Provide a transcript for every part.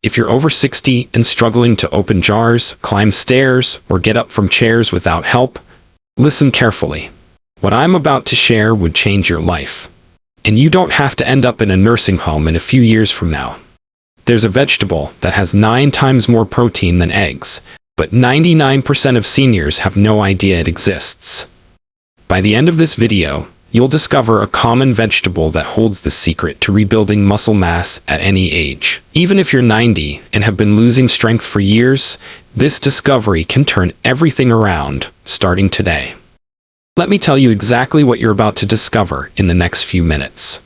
If you're over 60 and struggling to open jars, climb stairs, or get up from chairs without help, listen carefully. What I'm about to share would change your life. And you don't have to end up in a nursing home in a few years from now. There's a vegetable that has 9 times more protein than eggs, but 99% of seniors have no idea it exists. By the end of this video, you'll discover a common vegetable that holds the secret to rebuilding muscle mass at any age. Even if you're 90 and have been losing strength for years, this discovery can turn everything around, starting today. Let me tell you exactly what you're about to discover in the next few minutes.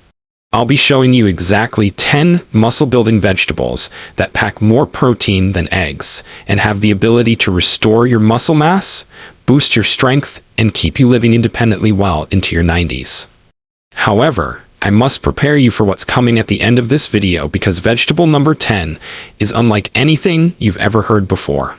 I'll be showing you exactly 10 muscle-building vegetables that pack more protein than eggs and have the ability to restore your muscle mass, boost your strength, and keep you living independently well into your 90s. However, I must prepare you for what's coming at the end of this video because vegetable number 10 is unlike anything you've ever heard before.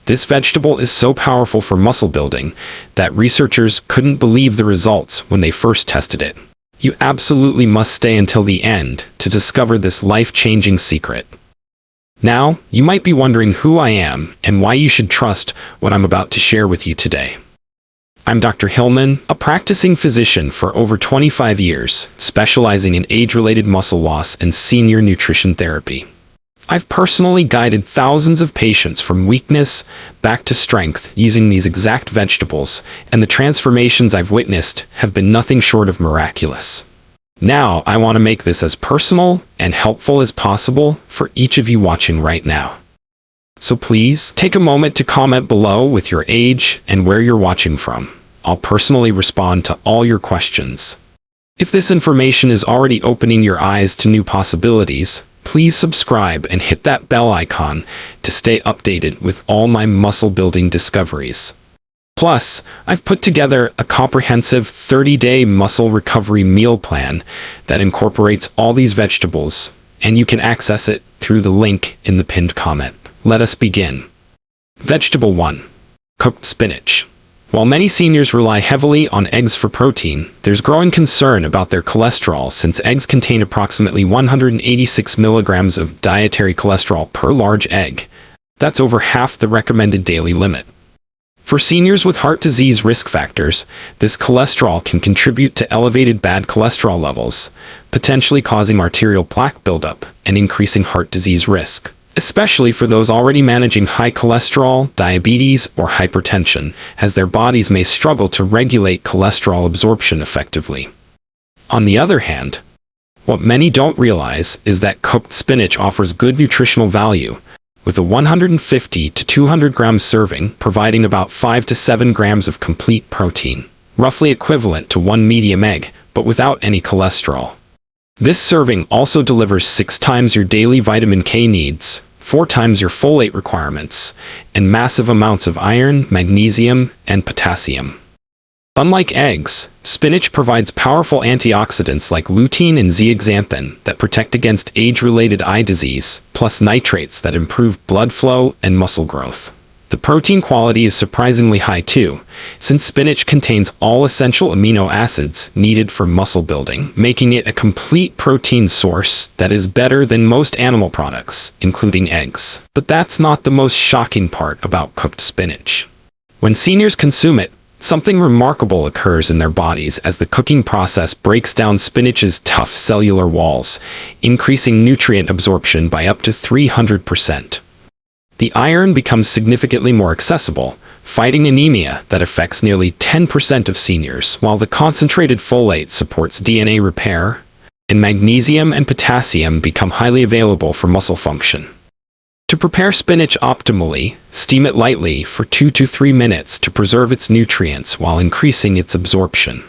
This vegetable is so powerful for muscle building that researchers couldn't believe the results when they first tested it. You absolutely must stay until the end to discover this life-changing secret. Now, you might be wondering who I am and why you should trust what I'm about to share with you today. I'm Dr. Hillman, a practicing physician for over 25 years, specializing in age-related muscle loss and senior nutrition therapy. I've personally guided thousands of patients from weakness back to strength using these exact vegetables, and the transformations I've witnessed have been nothing short of miraculous. Now, I want to make this as personal and helpful as possible for each of you watching right now. So please, take a moment to comment below with your age and where you're watching from. I'll personally respond to all your questions. If this information is already opening your eyes to new possibilities, please subscribe and hit that bell icon to stay updated with all my muscle-building discoveries. Plus, I've put together a comprehensive 30-day muscle recovery meal plan that incorporates all these vegetables, and you can access it through the link in the pinned comment. Let us begin. Vegetable 1. Cooked spinach. While many seniors rely heavily on eggs for protein, there's growing concern about their cholesterol since eggs contain approximately 186 milligrams of dietary cholesterol per large egg. That's over half the recommended daily limit. For seniors with heart disease risk factors, this cholesterol can contribute to elevated bad cholesterol levels, potentially causing arterial plaque buildup and increasing heart disease risk, especially for those already managing high cholesterol, diabetes, or hypertension, as their bodies may struggle to regulate cholesterol absorption effectively. On the other hand, what many don't realize is that cooked spinach offers good nutritional value, with a 150 to 200 gram serving providing about 5 to 7 grams of complete protein, roughly equivalent to 1 medium egg, but without any cholesterol. This serving also delivers 6 times your daily vitamin K needs, 4 times your folate requirements, and massive amounts of iron, magnesium, and potassium. Unlike eggs, spinach provides powerful antioxidants like lutein and zeaxanthin that protect against age-related eye disease, plus nitrates that improve blood flow and muscle growth. The protein quality is surprisingly high too, since spinach contains all essential amino acids needed for muscle building, making it a complete protein source that is better than most animal products, including eggs. But that's not the most shocking part about cooked spinach. When seniors consume it, something remarkable occurs in their bodies as the cooking process breaks down spinach's tough cellular walls, increasing nutrient absorption by up to 300%. The iron becomes significantly more accessible, fighting anemia that affects nearly 10% of seniors, while the concentrated folate supports DNA repair, and magnesium and potassium become highly available for muscle function. To prepare spinach optimally, steam it lightly for 2 to 3 minutes to preserve its nutrients while increasing its absorption.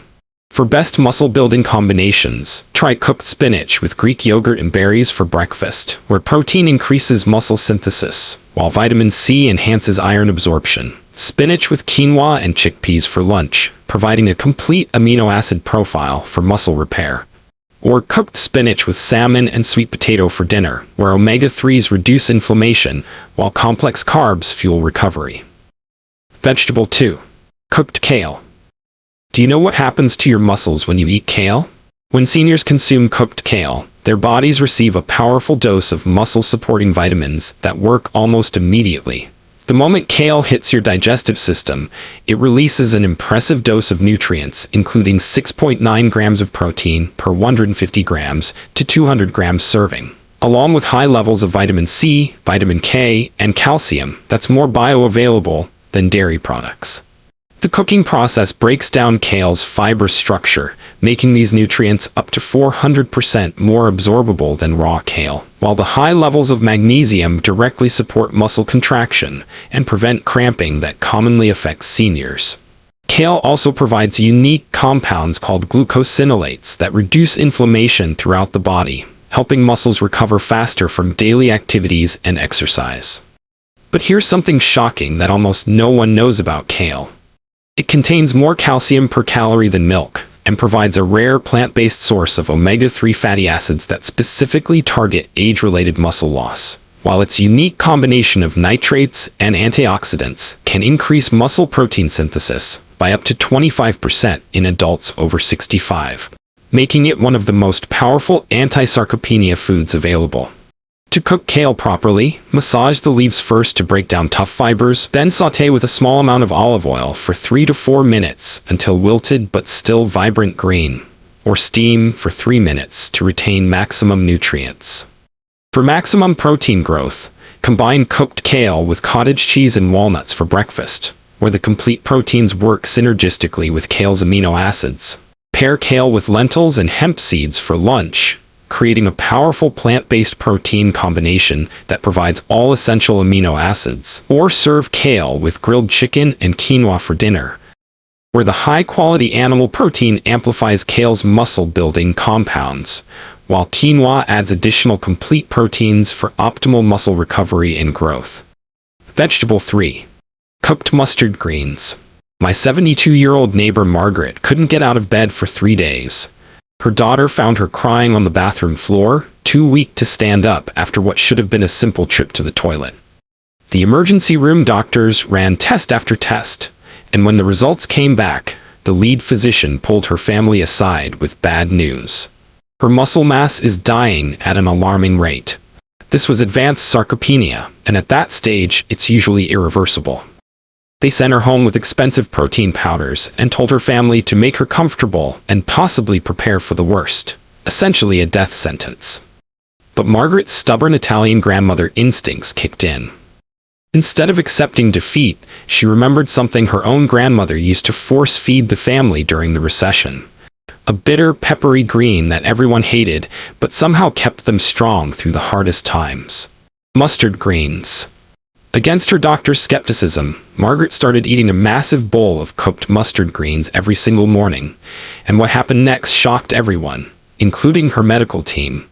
For best muscle-building combinations, try cooked spinach with Greek yogurt and berries for breakfast, where protein increases muscle synthesis, while vitamin C enhances iron absorption. Spinach with quinoa and chickpeas for lunch, providing a complete amino acid profile for muscle repair. Or cooked spinach with salmon and sweet potato for dinner, where omega-3s reduce inflammation, while complex carbs fuel recovery. Vegetable 2. Cooked kale. Do you know what happens to your muscles when you eat kale? When seniors consume cooked kale, Their bodies receive a powerful dose of muscle-supporting vitamins that work almost immediately. The moment kale hits your digestive system, it releases an impressive dose of nutrients, including 6.9 grams of protein per 150 grams to 200 grams serving, along with high levels of vitamin C, vitamin K, and calcium that's more bioavailable than dairy products. The cooking process breaks down kale's fiber structure, making these nutrients up to 400% more absorbable than raw kale, while the high levels of magnesium directly support muscle contraction and prevent cramping that commonly affects seniors. Kale also provides unique compounds called glucosinolates that reduce inflammation throughout the body, helping muscles recover faster from daily activities and exercise. But here's something shocking that almost no one knows about kale. It contains more calcium per calorie than milk, and provides a rare plant-based source of omega-3 fatty acids that specifically target age-related muscle loss, while its unique combination of nitrates and antioxidants can increase muscle protein synthesis by up to 25% in adults over 65, making it one of the most powerful anti-sarcopenia foods available. To cook kale properly, massage the leaves first to break down tough fibers, then sauté with a small amount of olive oil for 3 to 4 minutes until wilted but still vibrant green, or steam for 3 minutes to retain maximum nutrients. For maximum protein growth, combine cooked kale with cottage cheese and walnuts for breakfast, where the complete proteins work synergistically with kale's amino acids. Pair kale with lentils and hemp seeds for lunch, creating a powerful plant-based protein combination that provides all essential amino acids. Or serve kale with grilled chicken and quinoa for dinner, where the high-quality animal protein amplifies kale's muscle-building compounds, while quinoa adds additional complete proteins for optimal muscle recovery and growth. Vegetable 3. Cooked mustard greens. My 72-year-old neighbor Margaret couldn't get out of bed for 3 days. Her daughter found her crying on the bathroom floor, too weak to stand up after what should have been a simple trip to the toilet. The emergency room doctors ran test after test, and when the results came back, the lead physician pulled her family aside with bad news. Her muscle mass is dying at an alarming rate. This was advanced sarcopenia, and at that stage, it's usually irreversible. They sent her home with expensive protein powders and told her family to make her comfortable and possibly prepare for the worst, essentially a death sentence. But Margaret's stubborn Italian grandmother instincts kicked in. Instead of accepting defeat, she remembered something her own grandmother used to force-feed the family during the recession. A bitter, peppery green that everyone hated, but somehow kept them strong through the hardest times. Mustard greens. Against her doctor's skepticism, Margaret started eating a massive bowl of cooked mustard greens every single morning, and what happened next shocked everyone, including her medical team.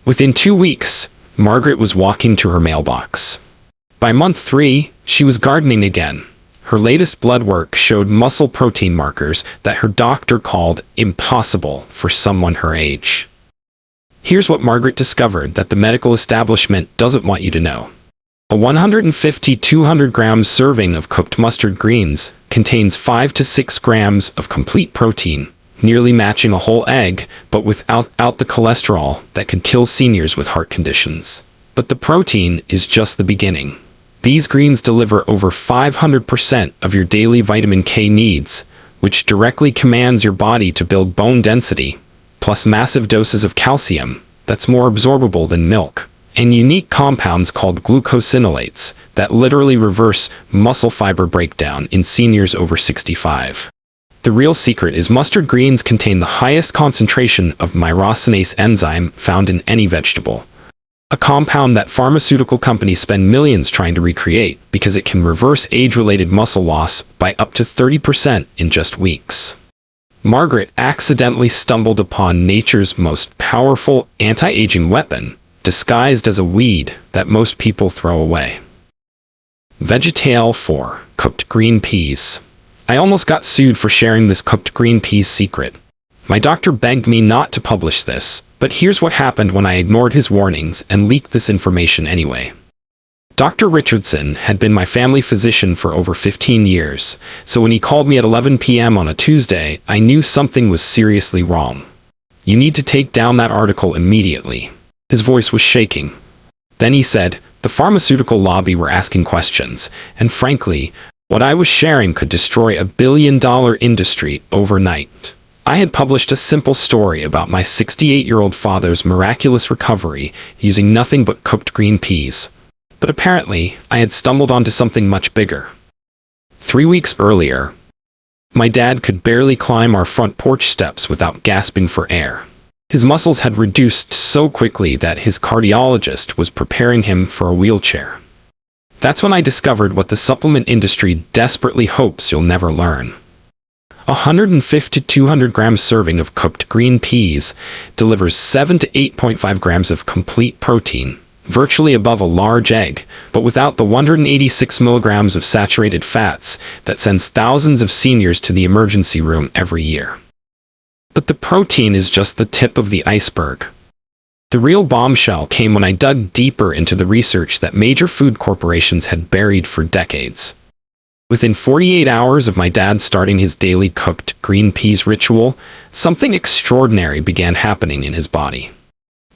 Within 2 weeks, Margaret was walking to her mailbox. By month 3, she was gardening again. Her latest blood work showed muscle protein markers that her doctor called impossible for someone her age. Here's what Margaret discovered that the medical establishment doesn't want you to know. A 150-200 grams serving of cooked mustard greens contains 5 to 6 grams of complete protein, nearly matching a whole egg, but without the cholesterol that could kill seniors with heart conditions. But the protein is just the beginning. These greens deliver over 500% of your daily vitamin K needs, which directly commands your body to build bone density, plus massive doses of calcium that's more absorbable than milk, and unique compounds called glucosinolates that literally reverse muscle fiber breakdown in seniors over 65. The real secret is mustard greens contain the highest concentration of myrosinase enzyme found in any vegetable, a compound that pharmaceutical companies spend millions trying to recreate because it can reverse age-related muscle loss by up to 30% in just weeks. Margaret accidentally stumbled upon nature's most powerful anti-aging weapon, disguised as a weed that most people throw away. Vegetale 4. Cooked green peas. I almost got sued for sharing this cooked green peas secret. My doctor begged me not to publish this, but here's what happened when I ignored his warnings and leaked this information anyway. Dr. Richardson had been my family physician for over 15 years, so when he called me at 11 p.m. on a Tuesday, I knew something was seriously wrong. You need to take down that article immediately." His voice was shaking. Then he said, "The pharmaceutical lobby were asking questions, and frankly, what I was sharing could destroy a billion-dollar industry overnight." I had published a simple story about my 68-year-old father's miraculous recovery using nothing but cooked green peas. But apparently, I had stumbled onto something much bigger. 3 weeks earlier, my dad could barely climb our front porch steps without gasping for air. His muscles had reduced so quickly that his cardiologist was preparing him for a wheelchair. That's when I discovered what the supplement industry desperately hopes you'll never learn. 150 to 200 gram serving of cooked green peas delivers 7 to 8.5 grams of complete protein, virtually above a large egg, but without the 186 milligrams of saturated fats that sends thousands of seniors to the emergency room every year. But the protein is just the tip of the iceberg. The real bombshell came when I dug deeper into the research that major food corporations had buried for decades. Within 48 hours of my dad starting his daily cooked green peas ritual, something extraordinary began happening in his body.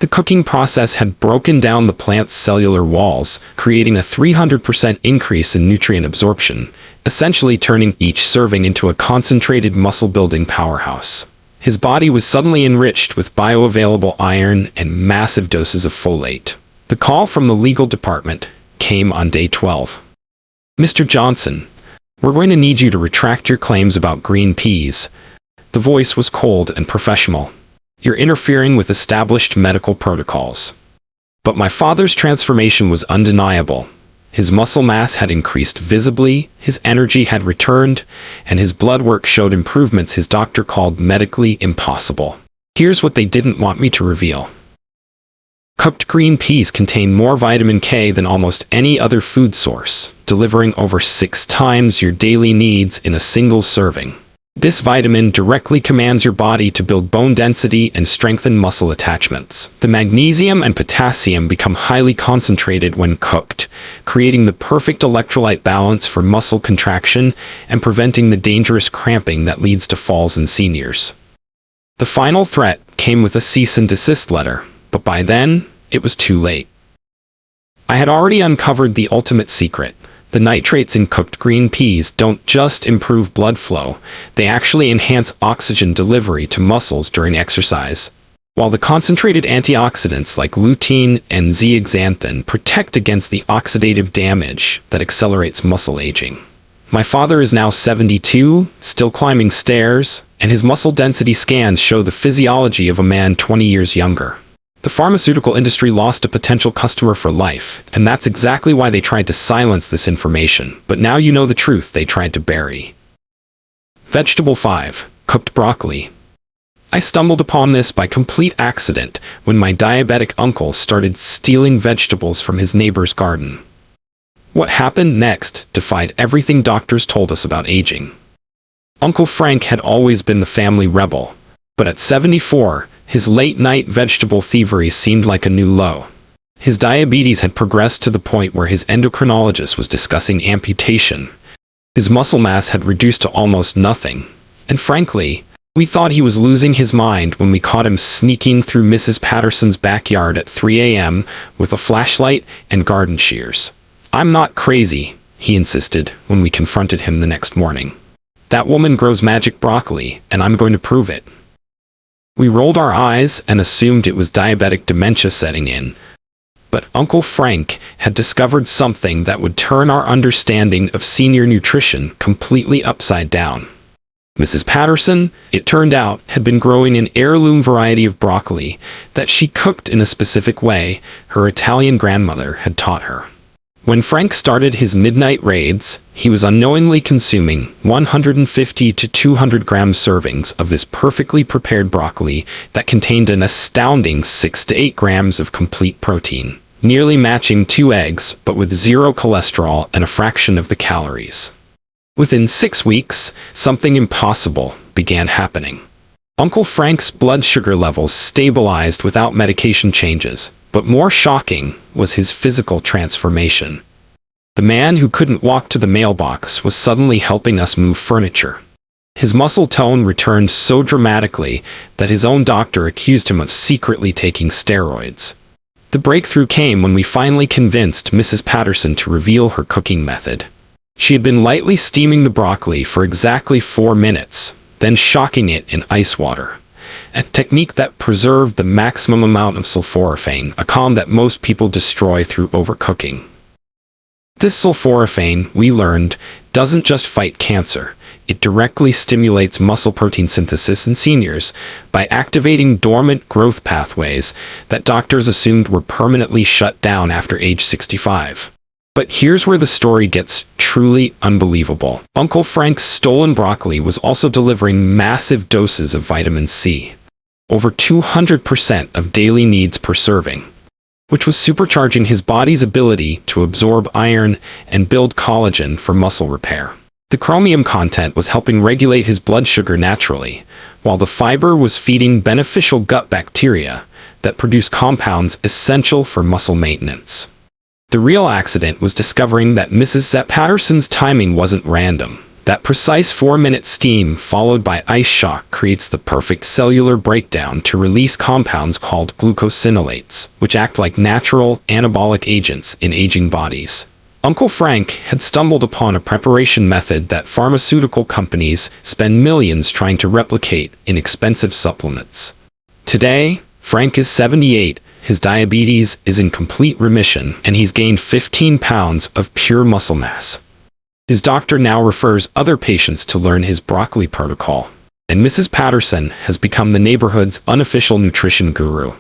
The cooking process had broken down the plant's cellular walls, creating a 300% increase in nutrient absorption, essentially turning each serving into a concentrated muscle-building powerhouse. His body was suddenly enriched with bioavailable iron and massive doses of folate. The call from the legal department came on day 12. "Mr. Johnson, we're going to need you to retract your claims about green peas." The voice was cold and professional. "You're interfering with established medical protocols." But my father's transformation was undeniable. His muscle mass had increased visibly, his energy had returned, and his blood work showed improvements his doctor called medically impossible. Here's what they didn't want me to reveal. Cooked green peas contain more vitamin K than almost any other food source, delivering over 6 times your daily needs in a single serving. This vitamin directly commands your body to build bone density and strengthen muscle attachments. The magnesium and potassium become highly concentrated when cooked, creating the perfect electrolyte balance for muscle contraction and preventing the dangerous cramping that leads to falls in seniors. The final threat came with a cease and desist letter, but by then, it was too late. I had already uncovered the ultimate secret. The nitrates in cooked green peas don't just improve blood flow, they actually enhance oxygen delivery to muscles during exercise. While the concentrated antioxidants like lutein and zeaxanthin protect against the oxidative damage that accelerates muscle aging. My father is now 72, still climbing stairs, and his muscle density scans show the physiology of a man 20 years younger. The pharmaceutical industry lost a potential customer for life, and that's exactly why they tried to silence this information. But now you know the truth they tried to bury. Vegetable 5. Cooked broccoli. I stumbled upon this by complete accident when my diabetic uncle started stealing vegetables from his neighbor's garden. What happened next defied everything doctors told us about aging. Uncle Frank had always been the family rebel, but at 74, his late-night vegetable thievery seemed like a new low. His diabetes had progressed to the point where his endocrinologist was discussing amputation. His muscle mass had reduced to almost nothing, and frankly, we thought he was losing his mind when we caught him sneaking through Mrs. Patterson's backyard at 3 a.m. with a flashlight and garden shears. "I'm not crazy," he insisted when we confronted him the next morning. "That woman grows magic broccoli, and I'm going to prove it." We rolled our eyes and assumed it was diabetic dementia setting in. But Uncle Frank had discovered something that would turn our understanding of senior nutrition completely upside down. Mrs. Patterson, it turned out, had been growing an heirloom variety of broccoli that she cooked in a specific way her Italian grandmother had taught her. When Frank started his midnight raids, he was unknowingly consuming 150 to 200 gram servings of this perfectly prepared broccoli that contained an astounding 6 to 8 grams of complete protein, nearly matching 2 eggs but with 0 cholesterol and a fraction of the calories. Within 6 weeks, something impossible began happening. Uncle Frank's blood sugar levels stabilized without medication changes. But more shocking was his physical transformation. The man who couldn't walk to the mailbox was suddenly helping us move furniture. His muscle tone returned so dramatically that his own doctor accused him of secretly taking steroids. The breakthrough came when we finally convinced Mrs. Patterson to reveal her cooking method. She had been lightly steaming the broccoli for exactly 4 minutes, then shocking it in ice water, a technique that preserved the maximum amount of sulforaphane, a compound that most people destroy through overcooking. This sulforaphane, we learned, doesn't just fight cancer. It directly stimulates muscle protein synthesis in seniors by activating dormant growth pathways that doctors assumed were permanently shut down after age 65. But here's where the story gets truly unbelievable. Uncle Frank's stolen broccoli was also delivering massive doses of vitamin C, over 200% of daily needs per serving, which was supercharging his body's ability to absorb iron and build collagen for muscle repair. The chromium content was helping regulate his blood sugar naturally, while the fiber was feeding beneficial gut bacteria that produce compounds essential for muscle maintenance. The real accident was discovering that Mrs. Patterson's timing wasn't random. That precise 4-minute steam followed by ice shock creates the perfect cellular breakdown to release compounds called glucosinolates, which act like natural anabolic agents in aging bodies. Uncle Frank had stumbled upon a preparation method that pharmaceutical companies spend millions trying to replicate in expensive supplements. Today, Frank is 78, his diabetes is in complete remission, and he's gained 15 pounds of pure muscle mass. His doctor now refers other patients to learn his broccoli protocol, and Mrs. Patterson has become the neighborhood's unofficial nutrition guru.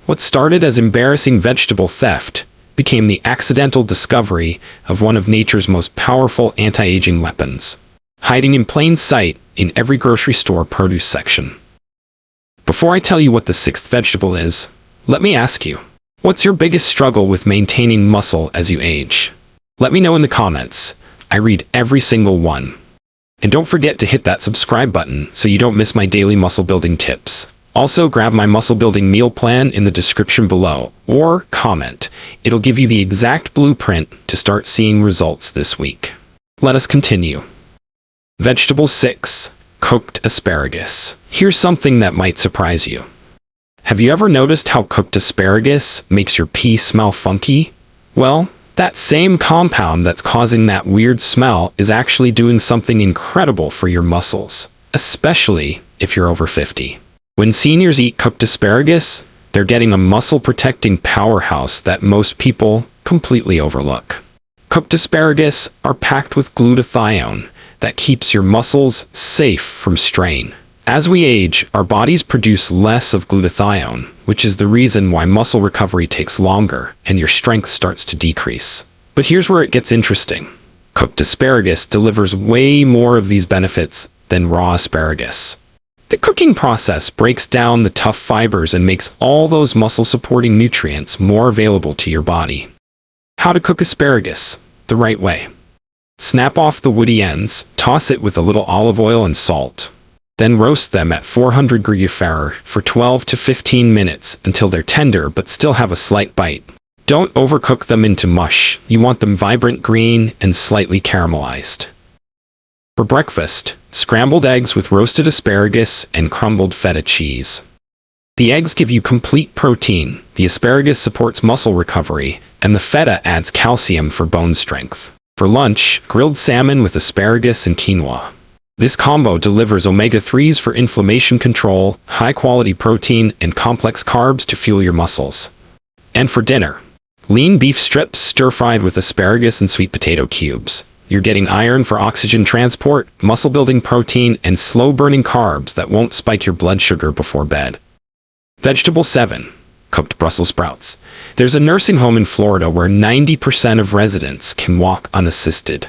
What started as embarrassing vegetable theft became the accidental discovery of one of nature's most powerful anti-aging weapons, hiding in plain sight in every grocery store produce section. Before I tell you what the 6th vegetable is, let me ask you, what's your biggest struggle with maintaining muscle as you age? Let me know in the comments. I read every single one. And don't forget to hit that subscribe button so you don't miss my daily muscle building tips. Also, grab my muscle building meal plan in the description below, or comment. It'll give you the exact blueprint to start seeing results this week. Let us continue. Vegetable 6. Cooked asparagus. Here's something that might surprise you. Have you ever noticed how cooked asparagus makes your pee smell funky? Well, that same compound that's causing that weird smell is actually doing something incredible for your muscles, especially if you're over 50. When seniors eat cooked asparagus, they're getting a muscle-protecting powerhouse that most people completely overlook. Cooked asparagus are packed with glutathione that keeps your muscles safe from strain. As we age, our bodies produce less of glutathione, which is the reason why muscle recovery takes longer and your strength starts to decrease. But here's where it gets interesting. Cooked asparagus delivers way more of these benefits than raw asparagus. The cooking process breaks down the tough fibers and makes all those muscle-supporting nutrients more available to your body. How to cook asparagus the right way. Snap off the woody ends, toss it with a little olive oil and salt. Then roast them at 400 degrees Fahrenheit for 12 to 15 minutes until they're tender but still have a slight bite. Don't overcook them into mush. You want them vibrant green and slightly caramelized. For breakfast, scrambled eggs with roasted asparagus and crumbled feta cheese. The eggs give you complete protein, the asparagus supports muscle recovery, and the feta adds calcium for bone strength. For lunch, grilled salmon with asparagus and quinoa. This combo delivers omega-3s for inflammation control, high-quality protein, and complex carbs to fuel your muscles. And for dinner, lean beef strips stir-fried with asparagus and sweet potato cubes. You're getting iron for oxygen transport, muscle-building protein, and slow-burning carbs that won't spike your blood sugar before bed. Vegetable 7. Cooked Brussels sprouts. There's a nursing home in Florida where 90% of residents can walk unassisted.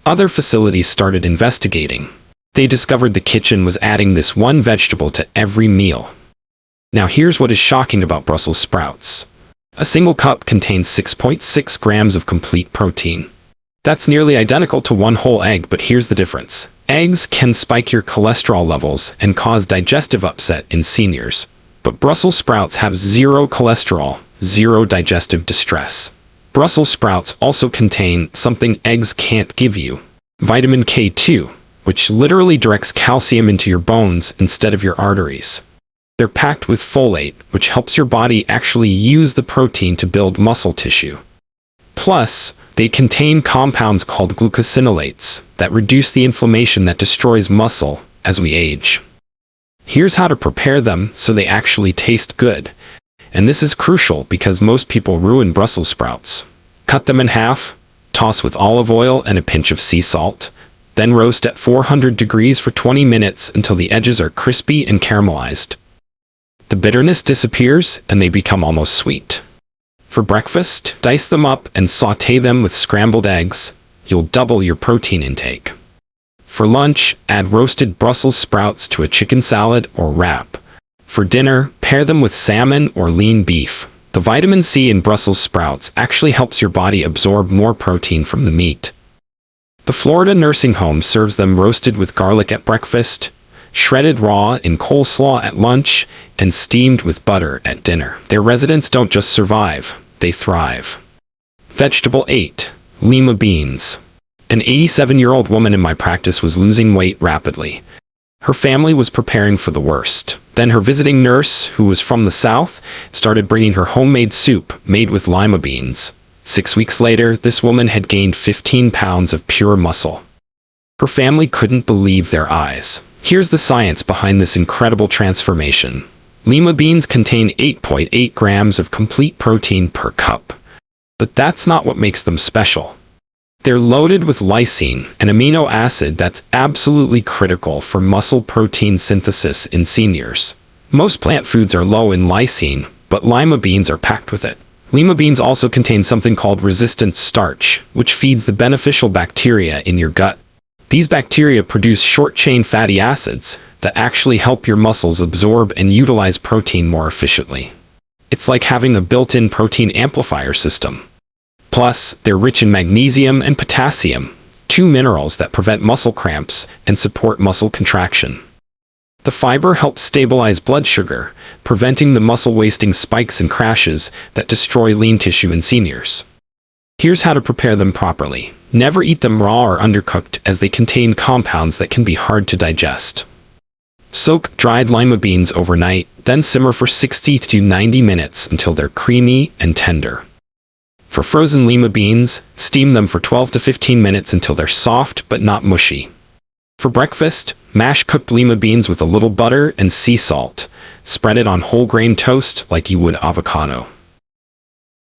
Other facilities started investigating. They discovered the kitchen was adding this one vegetable to every meal. Now here's what is shocking about Brussels sprouts. A single cup contains 6.6 grams of complete protein. That's nearly identical to one whole egg, but here's the difference. Eggs can spike your cholesterol levels and cause digestive upset in seniors. But Brussels sprouts have zero cholesterol, zero digestive distress. Brussels sprouts also contain something eggs can't give you, vitamin K2, which literally directs calcium into your bones instead of your arteries. They're packed with folate, which helps your body actually use the protein to build muscle tissue. Plus, they contain compounds called glucosinolates that reduce the inflammation that destroys muscle as we age. Here's how to prepare them so they actually taste good. And this is crucial because most people ruin Brussels sprouts. Cut them in half, toss with olive oil and a pinch of sea salt, then roast at 400 degrees for 20 minutes until the edges are crispy and caramelized. The bitterness disappears and they become almost sweet. For breakfast, dice them up and sauté them with scrambled eggs. You'll double your protein intake. For lunch, add roasted Brussels sprouts to a chicken salad or wrap. For dinner, pair them with salmon or lean beef. The vitamin C in Brussels sprouts actually helps your body absorb more protein from the meat. The Florida nursing home serves them roasted with garlic at breakfast, shredded raw in coleslaw at lunch, and steamed with butter at dinner. Their residents don't just survive, they thrive. Vegetable 8. Lima beans. An 87-year-old woman in my practice was losing weight rapidly. Her family was preparing for the worst. Then her visiting nurse, who was from the South, started bringing her homemade soup made with lima beans. 6 weeks later, this woman had gained 15 pounds of pure muscle. Her family couldn't believe their eyes. Here's the science behind this incredible transformation. Lima beans contain 8.8 grams of complete protein per cup. But that's not what makes them special. They're loaded with lysine, an amino acid that's absolutely critical for muscle protein synthesis in seniors. Most plant foods are low in lysine, but lima beans are packed with it. Lima beans also contain something called resistant starch, which feeds the beneficial bacteria in your gut. These bacteria produce short-chain fatty acids that actually help your muscles absorb and utilize protein more efficiently. It's like having a built-in protein amplifier system. Plus, they're rich in magnesium and potassium, two minerals that prevent muscle cramps and support muscle contraction. The fiber helps stabilize blood sugar, preventing the muscle-wasting spikes and crashes that destroy lean tissue in seniors. Here's how to prepare them properly. Never eat them raw or undercooked as they contain compounds that can be hard to digest. Soak dried lima beans overnight, then simmer for 60 to 90 minutes until they're creamy and tender. For frozen lima beans, steam them for 12 to 15 minutes until they're soft but not mushy. For breakfast, mash cooked lima beans with a little butter and sea salt. Spread it on whole grain toast like you would avocado.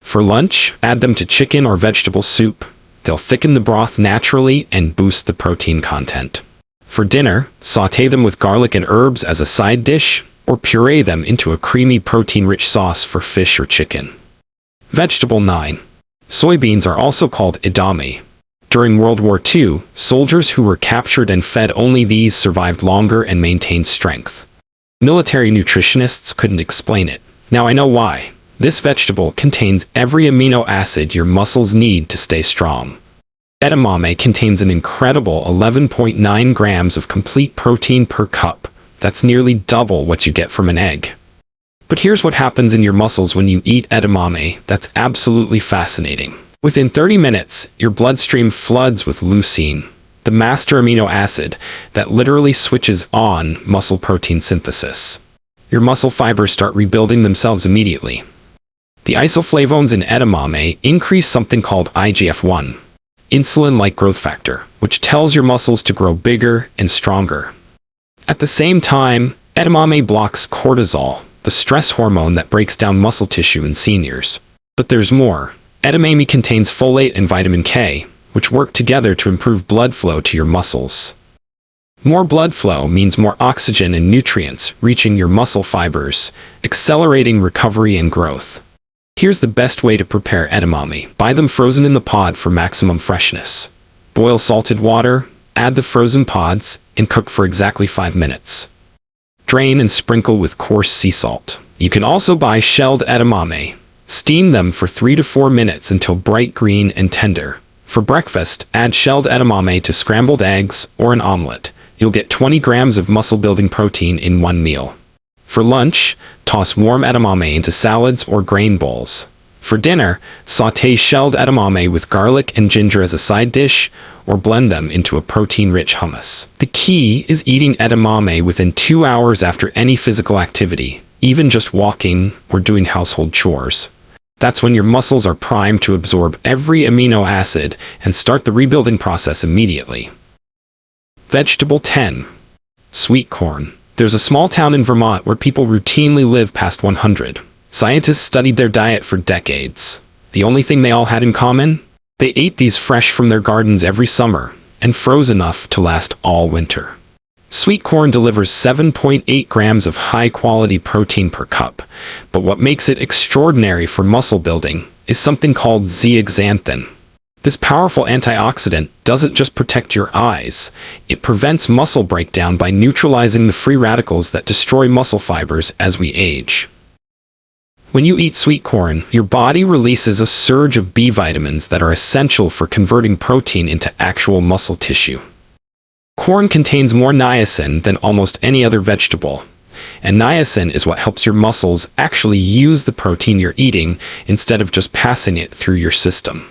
For lunch, add them to chicken or vegetable soup. They'll thicken the broth naturally and boost the protein content. For dinner, sauté them with garlic and herbs as a side dish, or puree them into a creamy protein-rich sauce for fish or chicken. Vegetable 9. Soybeans are also called edamame. During World War II, soldiers who were captured and fed only these survived longer and maintained strength. Military nutritionists couldn't explain it. Now I know why. This vegetable contains every amino acid your muscles need to stay strong. Edamame contains an incredible 11.9 grams of complete protein per cup. That's nearly double what you get from an egg. But here's what happens in your muscles when you eat edamame that's absolutely fascinating. Within 30 minutes, your bloodstream floods with leucine, the master amino acid that literally switches on muscle protein synthesis. Your muscle fibers start rebuilding themselves immediately. The isoflavones in edamame increase something called IGF-1, insulin-like growth factor, which tells your muscles to grow bigger and stronger. At the same time, edamame blocks cortisol, the stress hormone that breaks down muscle tissue in seniors. But there's more. Edamame contains folate and vitamin K, which work together to improve blood flow to your muscles. More blood flow means more oxygen and nutrients reaching your muscle fibers, accelerating recovery and growth. Here's the best way to prepare edamame. Buy them frozen in the pod for maximum freshness. Boil salted water, add the frozen pods, and cook for exactly 5 minutes. Drain and sprinkle with coarse sea salt. You can also buy shelled edamame. Steam them for 3 to 4 minutes until bright green and tender. For breakfast, add shelled edamame to scrambled eggs or an omelet. You'll get 20 grams of muscle-building protein in one meal. For lunch, toss warm edamame into salads or grain bowls. For dinner, sauté shelled edamame with garlic and ginger as a side dish, or blend them into a protein-rich hummus. The key is eating edamame within 2 hours after any physical activity, even just walking or doing household chores. That's when your muscles are primed to absorb every amino acid and start the rebuilding process immediately. Vegetable 10. Sweet corn. There's a small town in Vermont where people routinely live past 100. Scientists studied their diet for decades. The only thing they all had in common? They ate these fresh from their gardens every summer and froze enough to last all winter. Sweet corn delivers 7.8 grams of high-quality protein per cup, but what makes it extraordinary for muscle building is something called zeaxanthin. This powerful antioxidant doesn't just protect your eyes, it prevents muscle breakdown by neutralizing the free radicals that destroy muscle fibers as we age. When you eat sweet corn, your body releases a surge of B vitamins that are essential for converting protein into actual muscle tissue. Corn contains more niacin than almost any other vegetable, and niacin is what helps your muscles actually use the protein you're eating instead of just passing it through your system.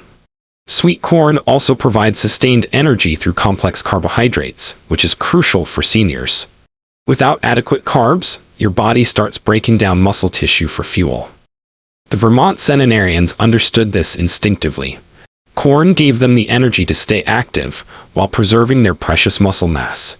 Sweet corn also provides sustained energy through complex carbohydrates, which is crucial for seniors. Without adequate carbs, your body starts breaking down muscle tissue for fuel. The Vermont centenarians understood this instinctively. Corn gave them the energy to stay active while preserving their precious muscle mass.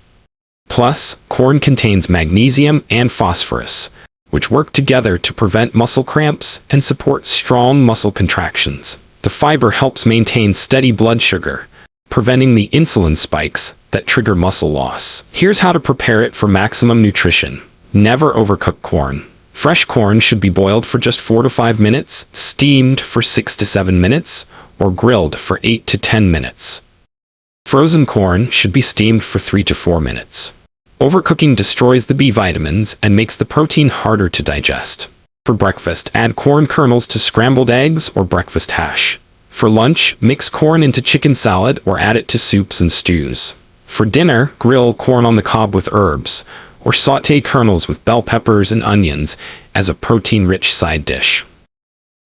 Plus, corn contains magnesium and phosphorus, which work together to prevent muscle cramps and support strong muscle contractions. The fiber helps maintain steady blood sugar, preventing the insulin spikes that trigger muscle loss. Here's how to prepare it for maximum nutrition. Never overcook corn. Fresh corn should be boiled for just 4 to 5 minutes, steamed for 6 to 7 minutes, or grilled for 8 to 10 minutes. Frozen corn should be steamed for 3 to 4 minutes. Overcooking destroys the B vitamins and makes the protein harder to digest. For breakfast, add corn kernels to scrambled eggs or breakfast hash. For lunch, mix corn into chicken salad or add it to soups and stews. For dinner, grill corn on the cob with herbs, or sauté kernels with bell peppers and onions as a protein-rich side dish.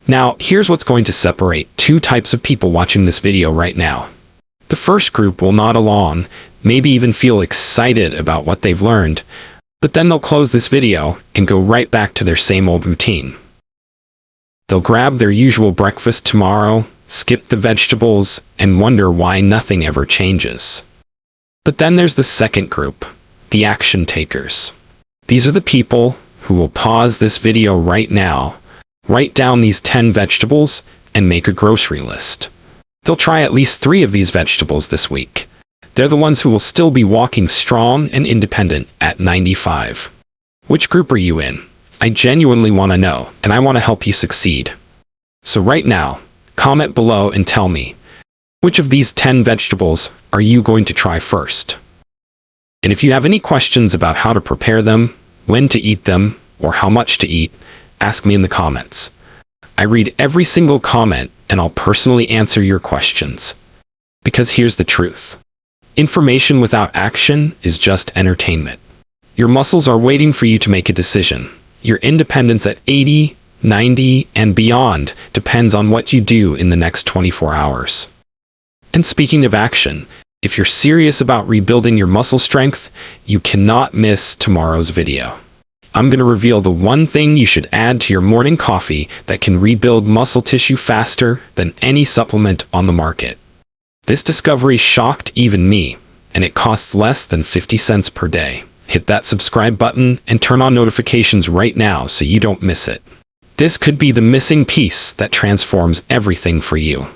Now, here's what's going to separate two types of people watching this video right now. The first group will nod along, maybe even feel excited about what they've learned, but then they'll close this video and go right back to their same old routine. They'll grab their usual breakfast tomorrow, skip the vegetables, and wonder why nothing ever changes. But then there's the second group, the action takers. These are the people who will pause this video right now, write down these 10 vegetables, and make a grocery list. They'll try at least 3 of these vegetables this week. They're the ones who will still be walking strong and independent at 95. Which group are you in? I genuinely want to know, and I want to help you succeed. So right now, comment below and tell me, which of these 10 vegetables are you going to try first? And if you have any questions about how to prepare them, when to eat them, or how much to eat, ask me in the comments. I read every single comment and I'll personally answer your questions. Because here's the truth. Information without action is just entertainment. Your muscles are waiting for you to make a decision. Your independence at 80, 90, and beyond depends on what you do in the next 24 hours. And speaking of action, if you're serious about rebuilding your muscle strength, you cannot miss tomorrow's video. I'm going to reveal the one thing you should add to your morning coffee that can rebuild muscle tissue faster than any supplement on the market. This discovery shocked even me, and it costs less than 50 cents per day. Hit that subscribe button and turn on notifications right now so you don't miss it. This could be the missing piece that transforms everything for you.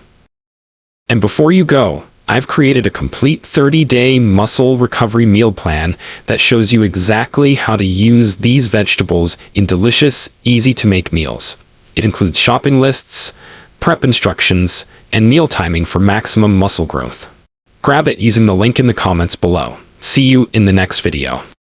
And before you go, I've created a complete 30-day muscle recovery meal plan that shows you exactly how to use these vegetables in delicious, easy-to-make meals. It includes shopping lists, prep instructions, and meal timing for maximum muscle growth. Grab it using the link in the comments below. See you in the next video.